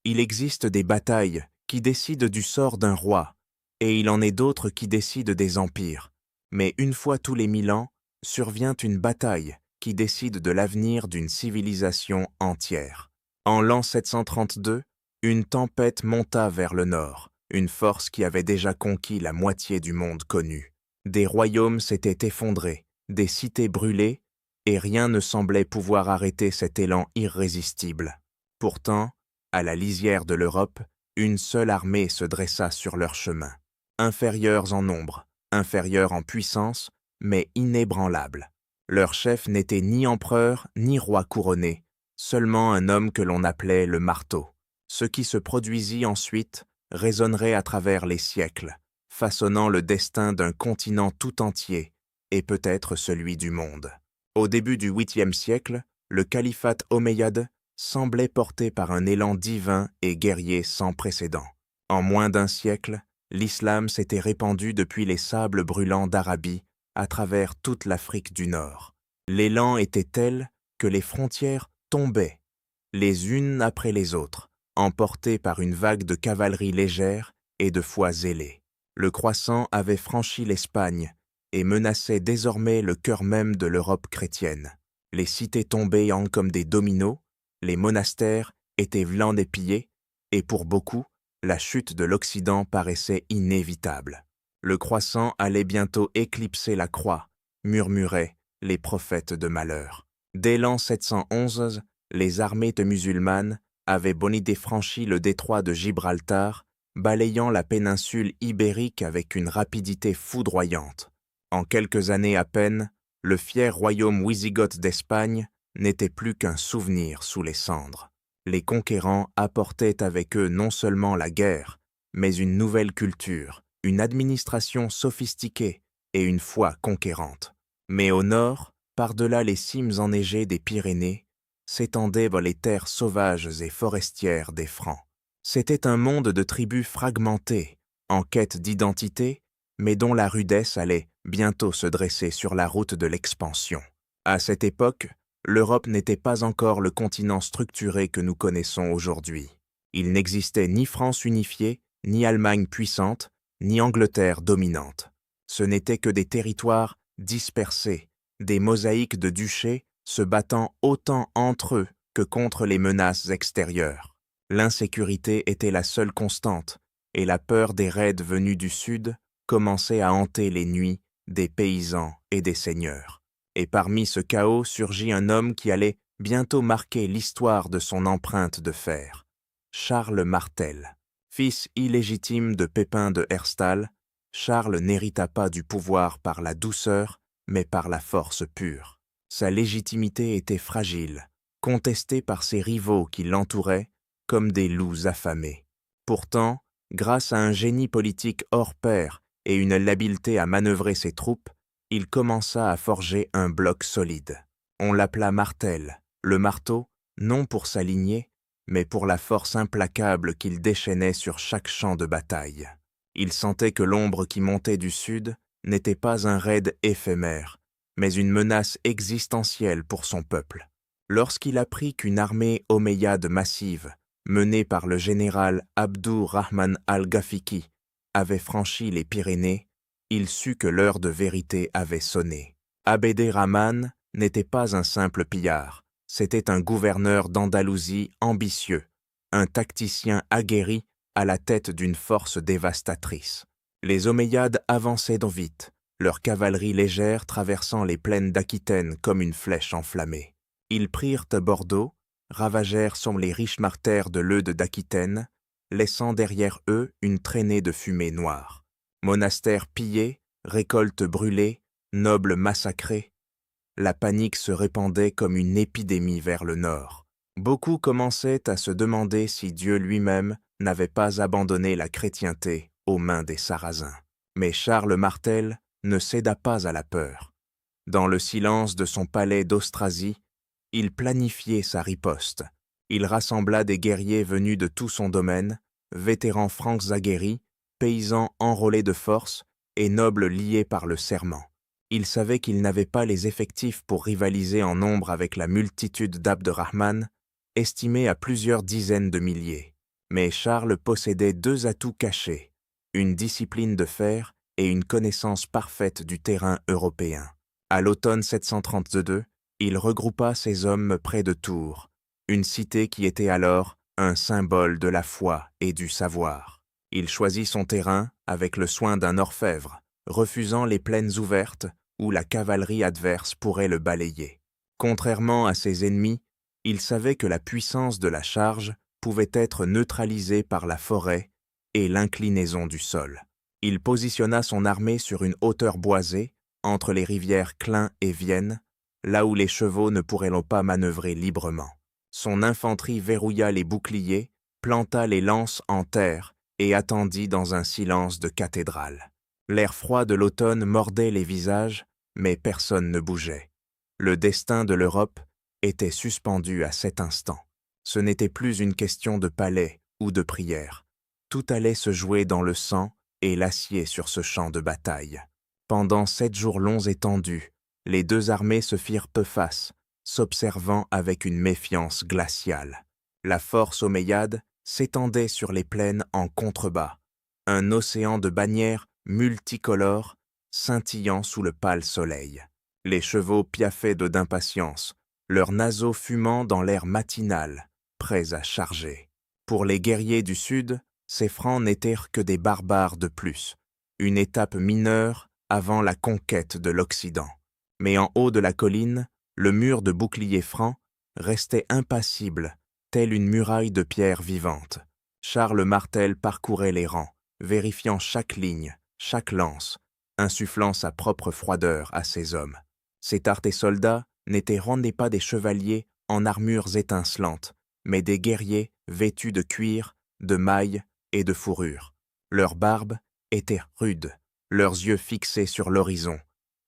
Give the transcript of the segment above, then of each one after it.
Il existe des batailles qui décident du sort d'un roi, et il en est d'autres qui décident des empires. Mais une fois tous les 1000 ans, survient une bataille qui décide de l'avenir d'une civilisation entière. En l'an 732, une tempête monta vers le nord, une force qui avait déjà conquis la moitié du monde connu. Des royaumes s'étaient effondrés, des cités brûlées, et rien ne semblait pouvoir arrêter cet élan irrésistible. Pourtant, à la lisière de l'Europe, une seule armée se dressa sur leur chemin. Inférieurs en nombre, inférieurs en puissance, mais inébranlables. Leur chef n'était ni empereur ni roi couronné, seulement un homme que l'on appelait le marteau. Ce qui se produisit ensuite résonnerait à travers les siècles, façonnant le destin d'un continent tout entier et peut-être celui du monde. Au début du 8e siècle, le califat omeyyade semblait porté par un élan divin et guerrier sans précédent. En moins d'un siècle, l'islam s'était répandu depuis les sables brûlants d'Arabie à travers toute l'Afrique du Nord. L'élan était tel que les frontières tombaient, les unes après les autres, emportées par une vague de cavalerie légère et de foi zélée. Le croissant avait franchi l'Espagne et menaçait désormais le cœur même de l'Europe chrétienne. Les cités tombaient comme des dominos, les monastères étaient vendépillés, et pour beaucoup, la chute de l'Occident paraissait inévitable. Le croissant allait bientôt éclipser la croix, murmuraient les prophètes de malheur. Dès l'an 711, les armées musulmanes avaient franchi le détroit de Gibraltar, balayant la péninsule ibérique avec une rapidité foudroyante. En quelques années à peine, le fier royaume wisigoth d'Espagne n'était plus qu'un souvenir sous les cendres. Les conquérants apportaient avec eux non seulement la guerre, mais une nouvelle culture, une administration sophistiquée et une foi conquérante. Mais au nord, par-delà les cimes enneigées des Pyrénées, s'étendaient les terres sauvages et forestières des Francs. C'était un monde de tribus fragmentées, en quête d'identité, mais dont la rudesse allait bientôt se dresser sur la route de l'expansion. À cette époque, l'Europe n'était pas encore le continent structuré que nous connaissons aujourd'hui. Il n'existait ni France unifiée, ni Allemagne puissante, ni Angleterre dominante. Ce n'étaient que des territoires dispersés, des mosaïques de duchés se battant autant entre eux que contre les menaces extérieures. L'insécurité était la seule constante, et la peur des raids venus du sud commençait à hanter les nuits des paysans et des seigneurs. Et parmi ce chaos surgit un homme qui allait bientôt marquer l'histoire de son empreinte de fer. Charles Martel. Fils illégitime de Pépin de Herstal, Charles n'hérita pas du pouvoir par la douceur, mais par la force pure. Sa légitimité était fragile, contestée par ses rivaux qui l'entouraient comme des loups affamés. Pourtant, grâce à un génie politique hors pair et une habileté à manœuvrer ses troupes, il commença à forger un bloc solide. On l'appela Martel, le marteau, non pour sa lignée, mais pour la force implacable qu'il déchaînait sur chaque champ de bataille. Il sentait que l'ombre qui montait du sud n'était pas un raid éphémère, mais une menace existentielle pour son peuple. Lorsqu'il apprit qu'une armée omeyyade massive, menée par le général Abdur-Rahman al-Ghafiqi, avait franchi les Pyrénées, il sut que l'heure de vérité avait sonné. Abder-Rahman n'était pas un simple pillard, c'était un gouverneur d'Andalousie ambitieux, un tacticien aguerri à la tête d'une force dévastatrice. Les Omeyyades avançaient donc vite, leur cavalerie légère traversant les plaines d'Aquitaine comme une flèche enflammée. Ils prirent Bordeaux, ravagèrent sur les riches martères de l'Eude d'Aquitaine, laissant derrière eux une traînée de fumée noire. Monastères pillés, récoltes brûlées, nobles massacrés, la panique se répandait comme une épidémie vers le nord. Beaucoup commençaient à se demander si Dieu lui-même n'avait pas abandonné la chrétienté aux mains des Sarrasins. Mais Charles Martel ne céda pas à la peur. Dans le silence de son palais d'Austrasie, il planifiait sa riposte. Il rassembla des guerriers venus de tout son domaine, vétérans francs aguerris, paysans enrôlés de force et nobles liés par le serment. Il savait qu'il n'avait pas les effectifs pour rivaliser en nombre avec la multitude d'Abderrahman, estimée à plusieurs dizaines de milliers. Mais Charles possédait deux atouts cachés, une discipline de fer et une connaissance parfaite du terrain européen. À l'automne 732, il regroupa ses hommes près de Tours, une cité qui était alors un symbole de la foi et du savoir. Il choisit son terrain avec le soin d'un orfèvre, refusant les plaines ouvertes où la cavalerie adverse pourrait le balayer. Contrairement à ses ennemis, il savait que la puissance de la charge pouvait être neutralisée par la forêt et l'inclinaison du sol. Il positionna son armée sur une hauteur boisée, entre les rivières Clain et Vienne, là où les chevaux ne pourraient pas manœuvrer librement. Son infanterie verrouilla les boucliers, planta les lances en terre et attendit dans un silence de cathédrale. L'air froid de l'automne mordait les visages, mais personne ne bougeait. Le destin de l'Europe était suspendu à cet instant. Ce n'était plus une question de palais ou de prière. Tout allait se jouer dans le sang et l'acier sur ce champ de bataille. Pendant 7 jours longs et tendus, les deux armées se firent peu face, s'observant avec une méfiance glaciale. La force omeyyade s'étendait sur les plaines en contrebas, un océan de bannières multicolores scintillant sous le pâle soleil. Les chevaux piaffaient d'impatience, leurs naseaux fumant dans l'air matinal, prêts à charger. Pour les guerriers du Sud, ces Francs n'étaient que des barbares de plus, une étape mineure avant la conquête de l'Occident. Mais en haut de la colline, le mur de boucliers francs restait impassible, telle une muraille de pierre vivante. Charles Martel parcourait les rangs, vérifiant chaque ligne, chaque lance, insufflant sa propre froideur à ses hommes. Ces tartés soldats rendez pas des chevaliers en armures étincelantes, mais des guerriers vêtus de cuir, de mailles et de fourrure. Leur barbe était rude, leurs yeux fixés sur l'horizon,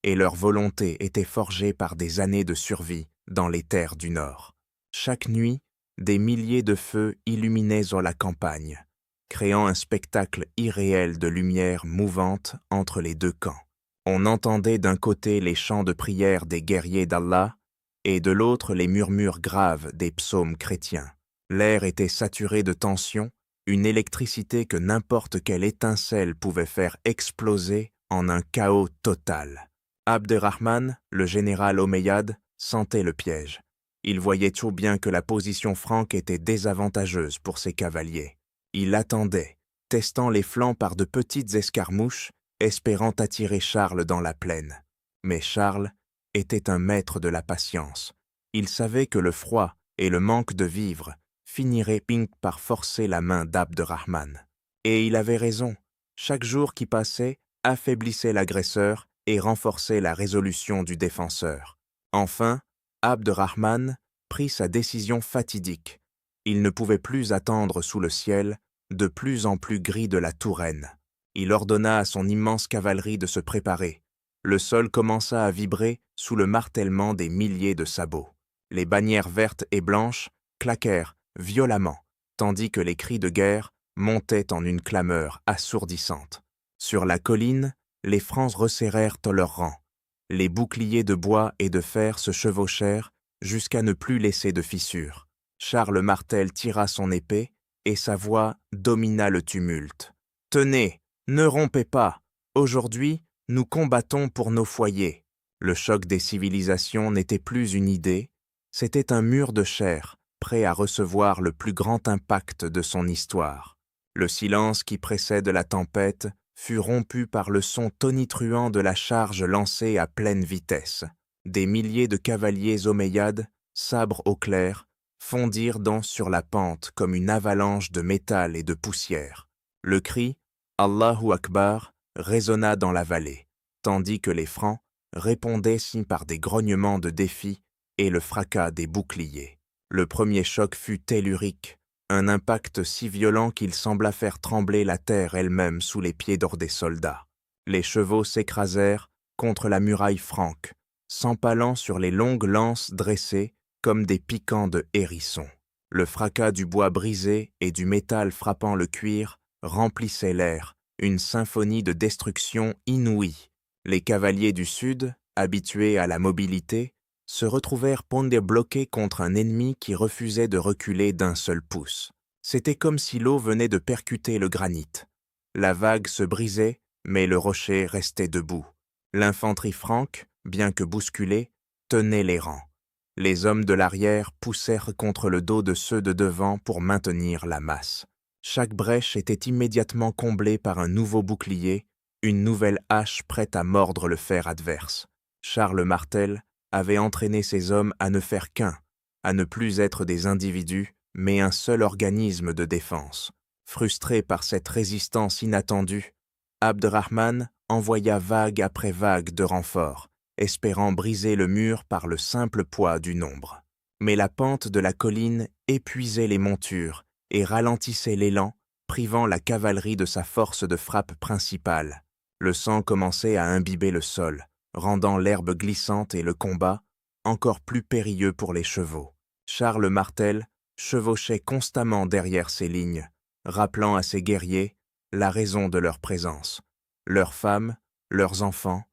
et leur volonté était forgée par des années de survie dans les terres du Nord. Chaque nuit, des milliers de feux illuminaient la campagne, créant un spectacle irréel de lumière mouvante entre les deux camps. On entendait d'un côté les chants de prière des guerriers d'Allah et de l'autre les murmures graves des psaumes chrétiens. L'air était saturé de tension, une électricité que n'importe quelle étincelle pouvait faire exploser en un chaos total. Abderrahman, le général omeyyade, sentait le piège. Il voyait tout bien que la position franque était désavantageuse pour ses cavaliers. Il attendait, testant les flancs par de petites escarmouches, espérant attirer Charles dans la plaine. Mais Charles était un maître de la patience. Il savait que le froid et le manque de vivres finiraient par forcer la main d'Abderrahman. Et il avait raison. Chaque jour qui passait affaiblissait l'agresseur et renforçait la résolution du défenseur. Enfin, Abderrahman prit sa décision fatidique. Il ne pouvait plus attendre sous le ciel, de plus en plus gris de la Touraine. Il ordonna à son immense cavalerie de se préparer. Le sol commença à vibrer sous le martèlement des milliers de sabots. Les bannières vertes et blanches claquèrent violemment, tandis que les cris de guerre montaient en une clameur assourdissante. Sur la colline, les Francs resserrèrent leurs rangs. Les boucliers de bois et de fer se chevauchèrent jusqu'à ne plus laisser de fissures. Charles Martel tira son épée et sa voix domina le tumulte. « Tenez, ne rompez pas. Aujourd'hui, nous combattons pour nos foyers. » Le choc des civilisations n'était plus une idée, c'était un mur de chair, prêt à recevoir le plus grand impact de son histoire. Le silence qui précède la tempête fut rompu par le son tonitruant de la charge lancée à pleine vitesse. Des milliers de cavaliers omeyyades, sabres au clair, fondirent sur la pente comme une avalanche de métal et de poussière. Le cri « Allahu Akbar » résonna dans la vallée, tandis que les Francs répondaient par des grognements de défi et le fracas des boucliers. Le premier choc fut tellurique, un impact si violent qu'il sembla faire trembler la terre elle-même sous les pieds des soldats. Les chevaux s'écrasèrent contre la muraille franque, s'empalant sur les longues lances dressées comme des piquants de hérissons. Le fracas du bois brisé et du métal frappant le cuir remplissait l'air, une symphonie de destruction inouïe. Les cavaliers du Sud, habitués à la mobilité, se retrouvèrent bloqués contre un ennemi qui refusait de reculer d'un seul pouce. C'était comme si l'eau venait de percuter le granit. La vague se brisait, mais le rocher restait debout. L'infanterie franque, bien que bousculée, tenait les rangs. Les hommes de l'arrière poussèrent contre le dos de ceux de devant pour maintenir la masse. Chaque brèche était immédiatement comblée par un nouveau bouclier, une nouvelle hache prête à mordre le fer adverse. Charles Martel avait entraîné ses hommes à ne faire qu'un, à ne plus être des individus, mais un seul organisme de défense. Frustré par cette résistance inattendue, Abderrahman envoya vague après vague de renforts, espérant briser le mur par le simple poids du nombre. Mais la pente de la colline épuisait les montures et ralentissait l'élan, privant la cavalerie de sa force de frappe principale. Le sang commençait à imbiber le sol, rendant l'herbe glissante et le combat encore plus périlleux pour les chevaux. Charles Martel chevauchait constamment derrière ces lignes, rappelant à ses guerriers la raison de leur présence, leurs femmes, leurs enfants,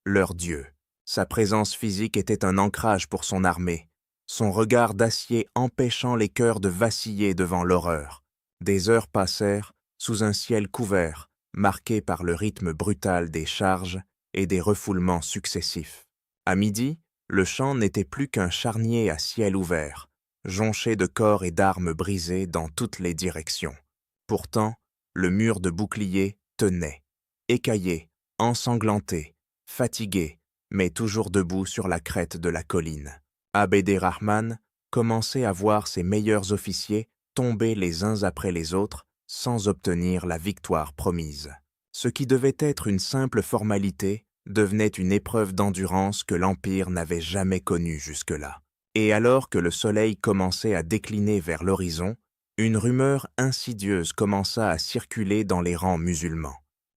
leurs dieux. Sa présence physique était un ancrage pour son armée, son regard d'acier empêchant les cœurs de vaciller devant l'horreur. Des heures passèrent sous un ciel couvert, marqué par le rythme brutal des charges et des refoulements successifs. À midi, le champ n'était plus qu'un charnier à ciel ouvert, jonché de corps et d'armes brisées dans toutes les directions. Pourtant, le mur de boucliers tenait, écaillé, ensanglanté, fatigué, mais toujours debout sur la crête de la colline. Abderrahman commençait à voir ses meilleurs officiers tomber les uns après les autres sans obtenir la victoire promise. Ce qui devait être une simple formalité devenait une épreuve d'endurance que l'Empire n'avait jamais connue jusque-là. Et alors que le soleil commençait à décliner vers l'horizon, une rumeur insidieuse commença à circuler dans les rangs musulmans.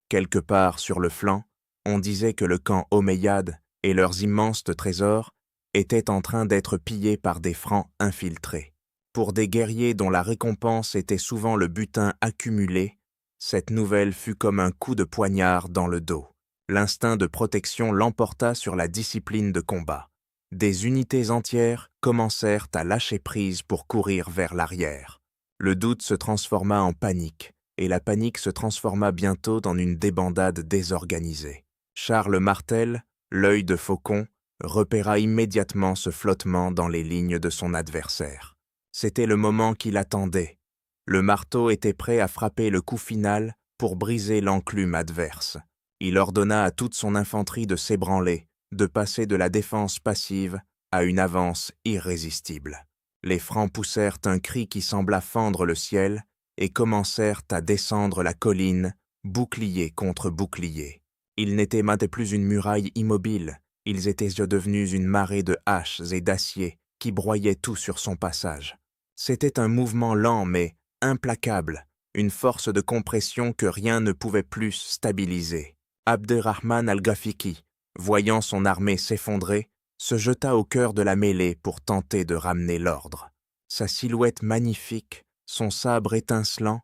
Quelque part sur le flanc, on disait que le camp omeyyade et leurs immenses trésors étaient en train d'être pillés par des Francs infiltrés. Pour des guerriers dont la récompense était souvent le butin accumulé, cette nouvelle fut comme un coup de poignard dans le dos. L'instinct de protection l'emporta sur la discipline de combat. Des unités entières commencèrent à lâcher prise pour courir vers l'arrière. Le doute se transforma en panique, et la panique se transforma bientôt en une débandade désorganisée. Charles Martel, l'œil de faucon, repéra immédiatement ce flottement dans les lignes de son adversaire. C'était le moment qu'il attendait. Le marteau était prêt à frapper le coup final pour briser l'enclume adverse. Il ordonna à toute son infanterie de s'ébranler, de passer de la défense passive à une avance irrésistible. Les Francs poussèrent un cri qui sembla fendre le ciel et commencèrent à descendre la colline, bouclier contre bouclier. Ils n'étaient maintenant plus une muraille immobile, ils étaient devenus une marée de haches et d'acier qui broyaient tout sur son passage. C'était un mouvement lent mais implacable, une force de compression que rien ne pouvait plus stabiliser. Abderrahman al-Ghafiqi, voyant son armée s'effondrer, se jeta au cœur de la mêlée pour tenter de ramener l'ordre. Sa silhouette magnifique, son sabre étincelant,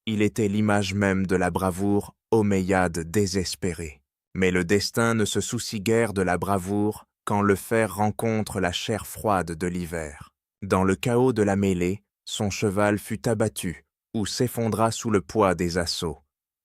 il était l'image même de la bravoure omeyyade désespérée. Mais le destin ne se soucie guère de la bravoure quand le fer rencontre la chair froide de l'hiver. Dans le chaos de la mêlée, son cheval fut abattu ou s'effondra sous le poids des assauts.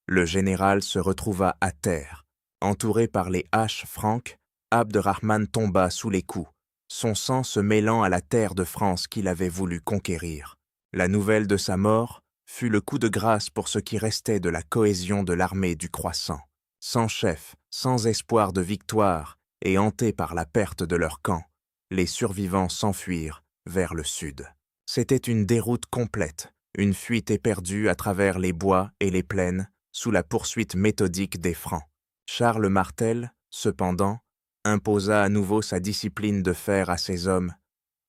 Le général se retrouva à terre. Entouré par les haches franques, Abderrahman tomba sous les coups, son sang se mêlant à la terre de France qu'il avait voulu conquérir. La nouvelle de sa mort fut le coup de grâce pour ce qui restait de la cohésion de l'armée du Croissant. Sans chef, sans espoir de victoire et hantés par la perte de leur camp, les survivants s'enfuirent vers le sud. C'était une déroute complète, une fuite éperdue à travers les bois et les plaines sous la poursuite méthodique des Francs. Charles Martel, cependant, imposa à nouveau sa discipline de fer à ses hommes.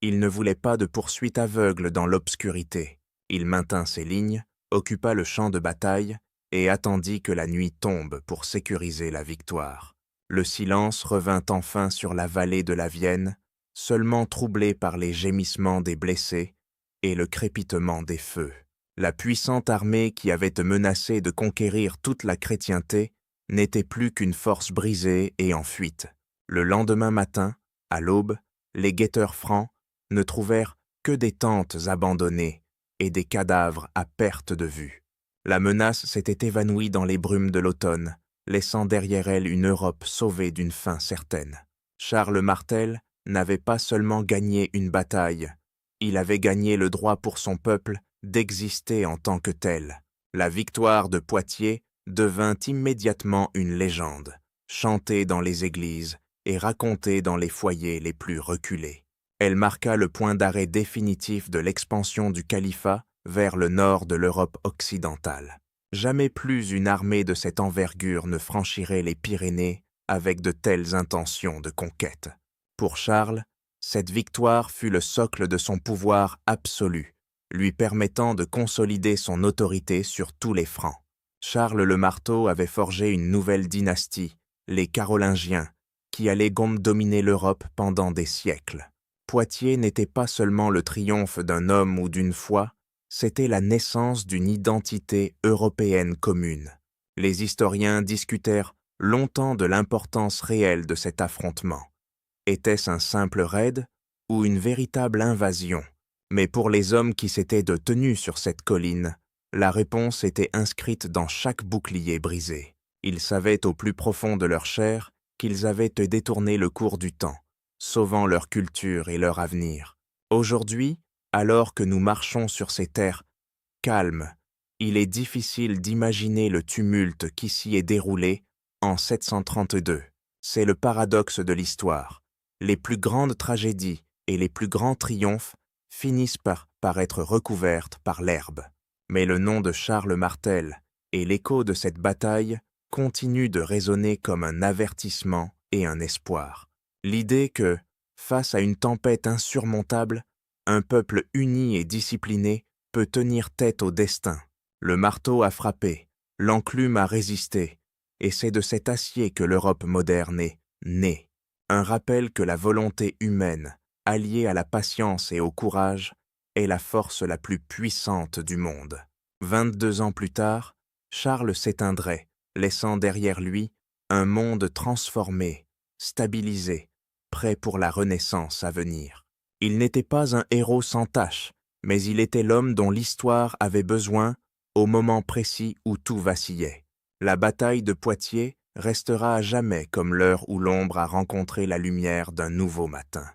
Il ne voulait pas de poursuite aveugle dans l'obscurité. Il maintint ses lignes, occupa le champ de bataille et attendit que la nuit tombe pour sécuriser la victoire. Le silence revint enfin sur la vallée de la Vienne, seulement troublé par les gémissements des blessés et le crépitement des feux. La puissante armée qui avait menacé de conquérir toute la chrétienté n'était plus qu'une force brisée et en fuite. Le lendemain matin, à l'aube, les guetteurs francs ne trouvèrent que des tentes abandonnées, et des cadavres à perte de vue. La menace s'était évanouie dans les brumes de l'automne, laissant derrière elle une Europe sauvée d'une fin certaine. Charles Martel n'avait pas seulement gagné une bataille, il avait gagné le droit pour son peuple d'exister en tant que tel. La victoire de Poitiers devint immédiatement une légende, chantée dans les églises et racontée dans les foyers les plus reculés. Elle marqua le point d'arrêt définitif de l'expansion du califat vers le nord de l'Europe occidentale. Jamais plus une armée de cette envergure ne franchirait les Pyrénées avec de telles intentions de conquête. Pour Charles, cette victoire fut le socle de son pouvoir absolu, lui permettant de consolider son autorité sur tous les Francs. Charles le Marteau avait forgé une nouvelle dynastie, les Carolingiens, qui allait dominer l'Europe pendant des siècles. Poitiers n'était pas seulement le triomphe d'un homme ou d'une foi, c'était la naissance d'une identité européenne commune. Les historiens discutèrent longtemps de l'importance réelle de cet affrontement. Était-ce un simple raid ou une véritable invasion? Mais pour les hommes qui s'étaient tenus sur cette colline, la réponse était inscrite dans chaque bouclier brisé. Ils savaient au plus profond de leur chair qu'ils avaient détourné le cours du temps, sauvant leur culture et leur avenir. Aujourd'hui, alors que nous marchons sur ces terres calmes, il est difficile d'imaginer le tumulte qui s'y est déroulé en 732. C'est le paradoxe de l'histoire. Les plus grandes tragédies et les plus grands triomphes finissent par être recouvertes par l'herbe. Mais le nom de Charles Martel et l'écho de cette bataille continuent de résonner comme un avertissement et un espoir. L'idée que, face à une tempête insurmontable, un peuple uni et discipliné peut tenir tête au destin. Le marteau a frappé, l'enclume a résisté, et c'est de cet acier que l'Europe moderne est née. Un rappel que la volonté humaine, alliée à la patience et au courage, est la force la plus puissante du monde. 22 ans plus tard, Charles s'éteindrait, laissant derrière lui un monde transformé, stabilisé, prêt pour la renaissance à venir. Il n'était pas un héros sans tache, mais il était l'homme dont l'histoire avait besoin au moment précis où tout vacillait. La bataille de Poitiers restera à jamais comme l'heure où l'ombre a rencontré la lumière d'un nouveau matin.